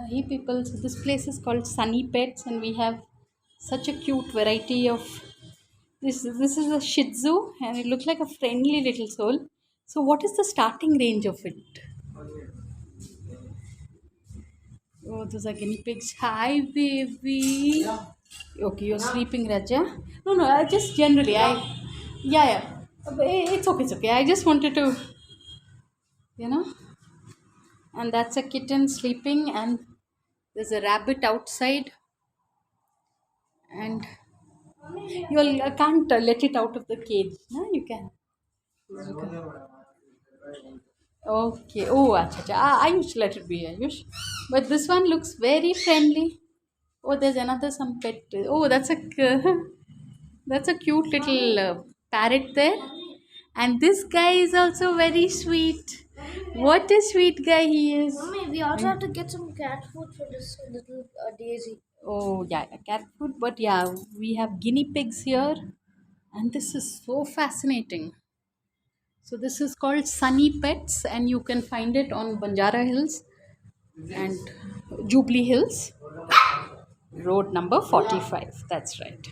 Hey people, so this place is called Sunny Pets, and we have such a cute variety of this. This is a Shih Tzu, and it looks like a friendly little soul. So, what is the starting range of it? Oh, those are guinea pigs. Hi, baby. Okay, you're sleeping, Raja. No, no, I just generally, yeah. It's okay, it's okay. I just wanted to, you know, and that's a kitten sleeping, and there's a rabbit outside, and you can't let it out of the cage. No, you can. Okay. Oh, acha, acha. I used to let it be, Ayush. But this one looks very friendly. Oh, there's another some pet. Oh, that's a cute little parrot there. And this guy is also very sweet. What a sweet guy he is. Mommy, we also have to get some cat food for this little Daisy. Oh, yeah, yeah, cat food. But yeah, we have guinea pigs here. And this is so fascinating. So this is called Sunny Pets, and you can find it on Banjara Hills and Jubilee Hills, road number 45. That's right.